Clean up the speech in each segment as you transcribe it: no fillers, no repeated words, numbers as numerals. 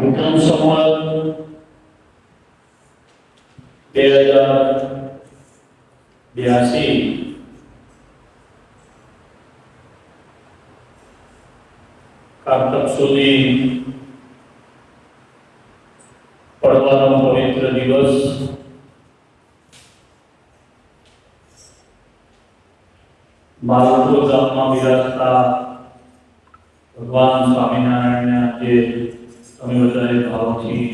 વિક્રમ સંવત 2082 કારતક સુધી પડવાનો પવિત્ર દિવસ માલપુર ગામમાં બિરાજતા ભગવાન સ્વામિનારાયણને આજે તમે બધાએ ભાવથી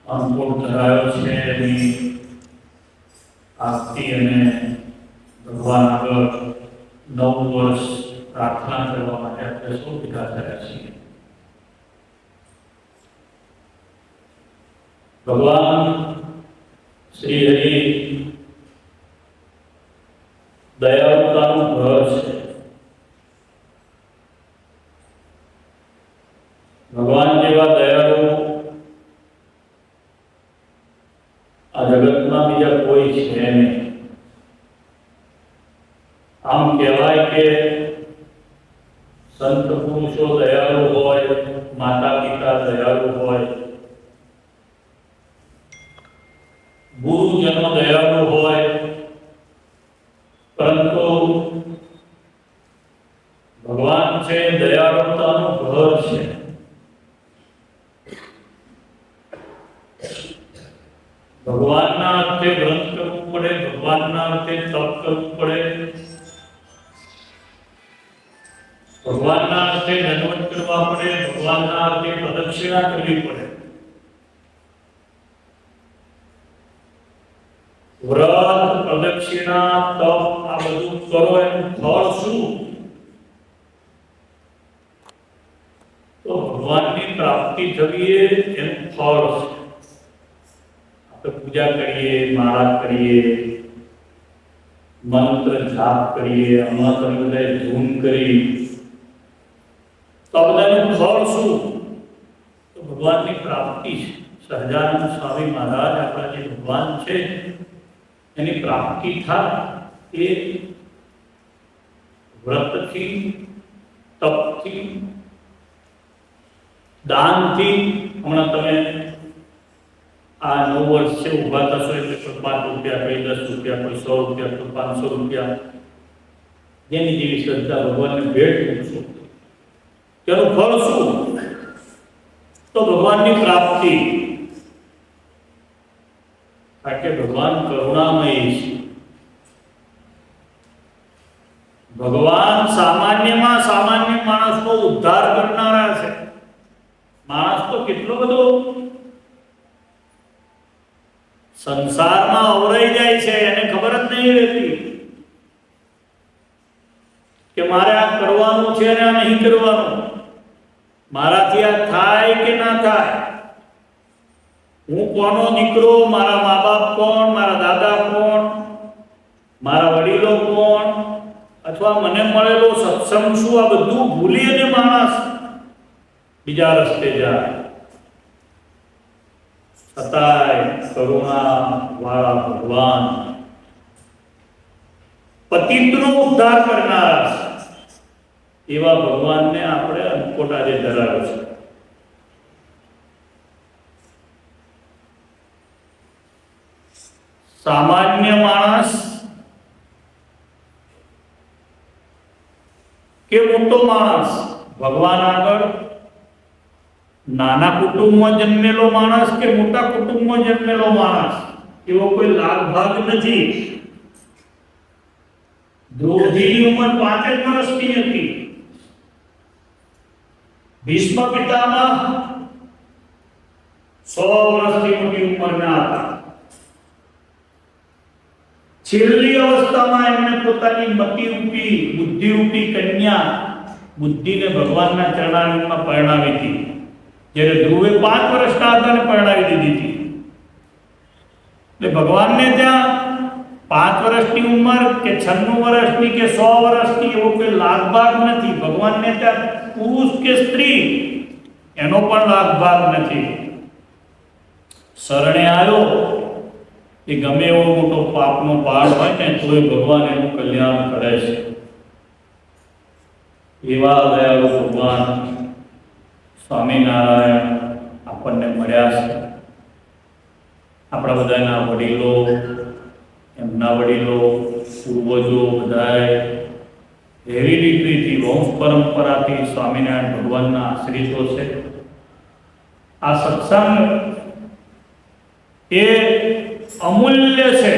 અંકુટ ધરાયો છે એની આરતી અને ભગવાન આગળ 9 વર્ષ પ્રાર્થના કરવા માટે આપણે સૌ ભેગા થયા છીએ. ભગવાન શ્રી હરિ દયાળુતાનું ઘર છે. ભગવાન જેવા દયાળુ આ જગતમાં બીજા કોઈ છે નહીં. આમ કહેવાય કે સંત પુરુષો દયાળુ હોય, માતા પિતા દયાળુ હોય, ગુરુજનો દયાળુ હોય, પરંતુ ભગવાન છે દયાળુતાનું ઘર છે. ભગવાનના અર્થે વ્રત કરવું પડે, ભગવાનના અર્થે તપ કરવું પડે, ભગવાનના અર્થે દંડવત કરવા પડે, ભગવાનના અર્થે પ્રદક્ષિણા કરવી પડે. વ્રત, પ્રદક્ષિણા, તપ આ બધું કરો એનું ફળ શું? તો ભગવાનની પ્રાપ્તિ થવી એનું ફળ છે. આપણે પૂજા કરીએ, માળા કરીએ, મંત્ર જાપ કરીએ, હમણાં તમે બધાએ ધૂન કરી, તો બધાનું ફળ શું? તો ભગવાનની પ્રાપ્તિ છે. સહજાનંદ સ્વામી મહારાજ આપણા જે ભગવાન છે એની પ્રાપ્તિ થાય એ વ્રતથી, તપથી, દાનથી. હમણાં તમે આ 9 વર્ષ છે ઊભા થશો એટલે કોઈ 5 રૂપિયા, કોઈ 10 રૂપિયા, કોઈ 100 રૂપિયા, કોઈ 500 રૂપિયા, જેની જેવી શ્રદ્ધા ભગવાનને ભેટ મૂકશો. તેનું ફળ શું? તો ભગવાનની પ્રાપ્તિ. કારણ કે ભગવાન કરુણામય છે. ભગવાન સામાન્યમાં સામાન્ય માણસનો ઉદ્ધાર કરનારા છે. માણસ તો કેટલો બધો સંસારમાં અવરાઈ જાય છે, એને ખબર જ નહીં રહેતી કે મારે આ કરવાનું છે અને આ નહીં કરવાનું, મારાથી આ થાય કે ના થાય, હું કોનો દીકરો, મારા મા બાપ કોણ, મારા દાદા કોણ, મારા વડીલો કોણ, અથવા મને મળેલો સત્સંગ શું, આ બધું ભૂલી અને માણસ બીજા રસ્તે જાય. છતાંય કરુણા વાળા ભગવાન પતિતનો ઉદ્ધાર કરનાર એવા ભગવાનને આપણે અંકોટ આજે ધરાવ્યો છે. સામાન્ય માણસ કે મોટો માણસ ભગવાન આગળ, નાના કુટુંબમાં જન્મેલો માણસ કે મોટા કુટુંબમાં જન્મેલો માણસ, એવો કોઈ લાગ ભાગ નથી. દ્રૌપદીની ઉંમર 5 જ વર્ષની હતી. ભીષ્મ પિતામહ 100 વર્ષની મોટી ઉંમરના હતા. છેલ્લી અવસ્થામાં એમણે પોતાની મતિરૂપી, બુદ્ધિરૂપી કન્યા બુદ્ધિને ભગવાનના ચરણારવિંદમાં પરણાવી હતી. જ્યારે ધ્રુવે 5 વર્ષના હતા ને પરણાવી દીધી હતી. એટલે ભગવાનને ત્યાં 5 વર્ષની ઉંમર કે 96 વર્ષની કે 100 વર્ષની એવો કોઈ લાગભાગ નથી. ભગવાનને ત્યાં પુરુષ કે સ્ત્રી એનો પણ લાગભાગ નથી. શરણે આવ્યો એ ગમે એવો મોટો પાપનો પહાડ હોય ને તોય ભગવાન એનું કલ્યાણ કરે છે. એવા દયાળુ ભગવાન સ્વામિનારાયણ આપણને મળ્યા છે. આપણા બધાના વડીલો, એમના વડીલો, પૂર્વજો બધાએ હેરિડિટીથી વંશ પરંપરાથી સ્વામિનારાયણ ભગવાનના આશ્રિતો છે. આ સત્સંગ એ અમૂલ્ય છે,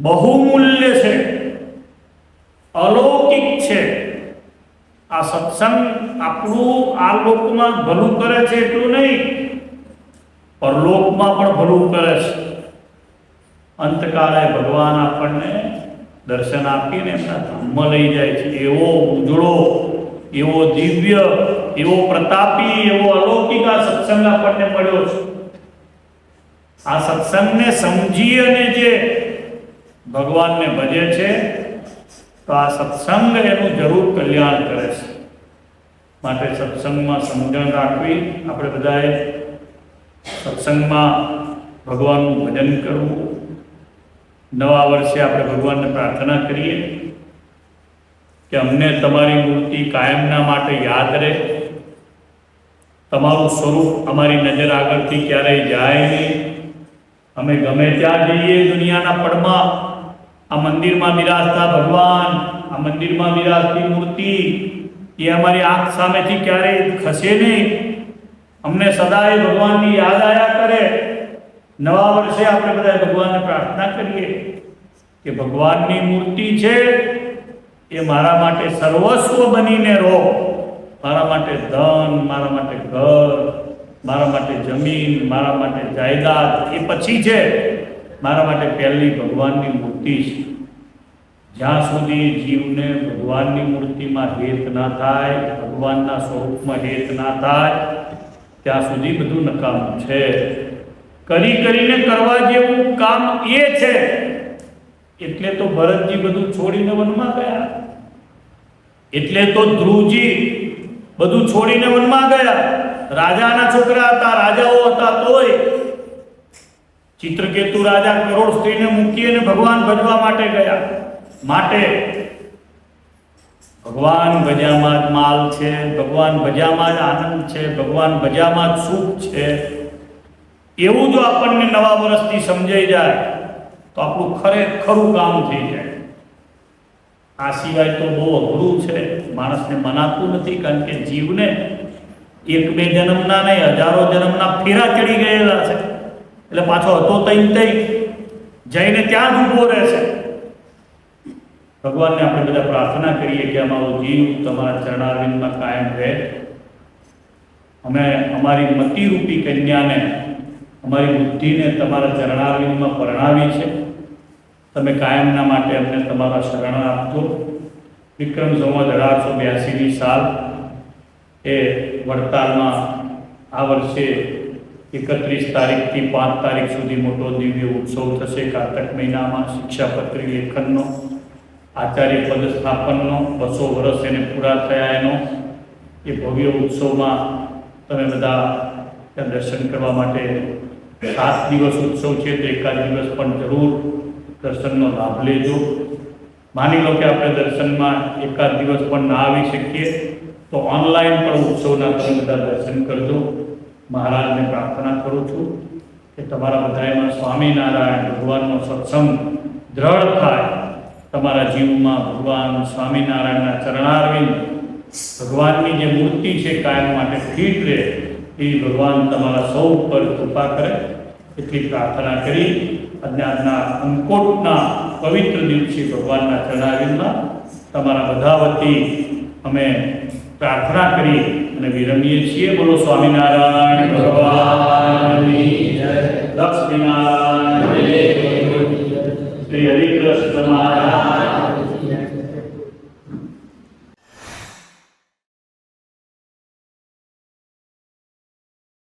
બહુમૂલ્ય છે, અલૌકિક છે. આ સત્સંગ આપણું આ લોકમાં ભલું કરે છે એટલું નહીં, પરલોકમાં પણ ભલું કરે છે. અંતકાળે ભગવાન આપણને દર્શન આપીને એમના ધામમાં લઈ જાય છે. એવો ઉજળો, એવો દિવ્ય, એવો પ્રતાપી, એવો અલૌકિક આ સત્સંગ આપણને મળ્યો છે. આ સત્સંગને સમજી અને જે ભગવાનને ભજે છે તો આ સત્સંગ એનું જરૂર કલ્યાણ કરે છે. માટે સત્સંગમાં સમજણ રાખવી. આપણે બધાએ સત્સંગમાં ભગવાનનું ભજન કરવું. નવા વર્ષે આપણે ભગવાનને પ્રાર્થના કરીએ કે અમને તમારી મૂર્તિ કાયમના માટે યાદ રહે, તમારું સ્વરૂપ અમારી નજર આગળથી ક્યારેય જાય નહીં. અમે ગમે ત્યાં જઈએ દુનિયાના પડમાં, આ મંદિરમાં બિરાજતા ભગવાન, આ મંદિરમાં બિરાજતી મૂર્તિ એ અમારી આંખ સામેથી ક્યારેય ખસે નહીં. અમને સદાય ભગવાનની યાદ આવ્યા કરે. નવા વર્ષે આપણે બધા ભગવાનને પ્રાર્થના કરીએ કે ભગવાનની મૂર્તિ છે એ મારા માટે સર્વસ્વ બનીને રહો. મારા માટે ધન, મારા માટે ઘર, મારા માટે જમીન, મારા માટે જાયદાદ એ પછી છે. મારા માટે પહેલી ભગવાનની મૂર્તિ છે. જ્યાં સુધી જીવને ભગવાનની મૂર્તિમાં હેત ના થાય, ભગવાનના સ્વરૂપમાં હેત ના થાય, ત્યાં સુધી બધું નકામું છે. કરીને કરવા જેવું કામ એ છે. એટલે તો ભરતજી બધું છોડીને વનમાં ગયા, એટલે તો ધ્રુવજી બધું છોડીને વનમાં ગયા. રાજાના છોકરા હતા, રાજાઓ હતા, તોય ચિત્રકેતુ રાજા કરોડ સ્ત્રીને મૂકી અને ભગવાન ભજવા માટે ગયા. માટે ભગવાન ભજ્યામાં જ માલ છે, ભગવાન ભજ્યામાં જ આનંદ છે, ભગવાન ભજ્યામાં જ સુખ છે. એવું જો આપણને નવા વર્ષથી સમજાઈ જાય તો આપણું ખરેખરું કામ થઈ જાય. આ સિવાય તો બહુ અઘરું છે, માણસને મનાતું નથી. કારણ કે જીવને એક બે જન્મના નહીં, હજારો જન્મના ફેરા ચડી ગયેલા છે. એટલે પાછો હતો તઈ જઈને ત્યાં જ ઊભો રહેશે. ભગવાનને આપણે બધા પ્રાર્થના કરીએ કે અમારો જીવ તમારા ચરણારવિંદમાં કાયમ રહે. અમે અમારી મતિરૂપી કન્યાને, અમારી બુદ્ધિને તમારા ચરણારવિંદમાં પરણાવી છે. તમે કાયમના માટે અમને તમારા શરણ આપજો. વિક્રમ સંવત 1882ની સાલ એ વડતાલમાં આ વર્ષે 31 તારીખથી 5 તારીખ સુધી મોટો દિવ્ય ઉત્સવ થશે. કારતક મહિનામાં શિક્ષાપત્રી લેખનનો, આચાર્ય પદ સ્થાપનનો, 200 વર્ષ એને પૂરા થયા એનો એ ભવ્ય ઉત્સવમાં તમે બધા ત્યાં દર્શન કરવા માટે 7 દિવસ ઉત્સવ છે તો એકાદ દિવસ પણ જરૂર દર્શનનો લાભ લેજો. માની લો કે આપણે દર્શનમાં એકાદ દિવસ પણ ના આવી શકીએ તો ઓનલાઈન પણ ઉત્સવના તમે બધા દર્શન કરજો. મહારાજને પ્રાર્થના કરું છું કે તમારા બધામાં સ્વામિનારાયણ ભગવાનનો સત્સંગ દ્રઢ થાય. તમારા જીવમાં ભગવાન સ્વામિનારાયણના ચરણારવિંદ, ભગવાનની જે મૂર્તિ છે કાયમ માટે ફીટ રહે એ ભગવાન તમારા સૌ ઉપર કૃપા કરે એટલી પ્રાર્થના કરી આજના અંકોટના પવિત્ર દિવસે ભગવાનના ચરણારવિંદમાં તમારા બધા વતી અમે પ્રાર્થના કરી અને વિરમીએ છીએ. બોલો સ્વામિનારાયણ ભગવાનની જય. લક્ષ્મીનારાયણ શ્રી હરિકૃષ્ણ મહારાજ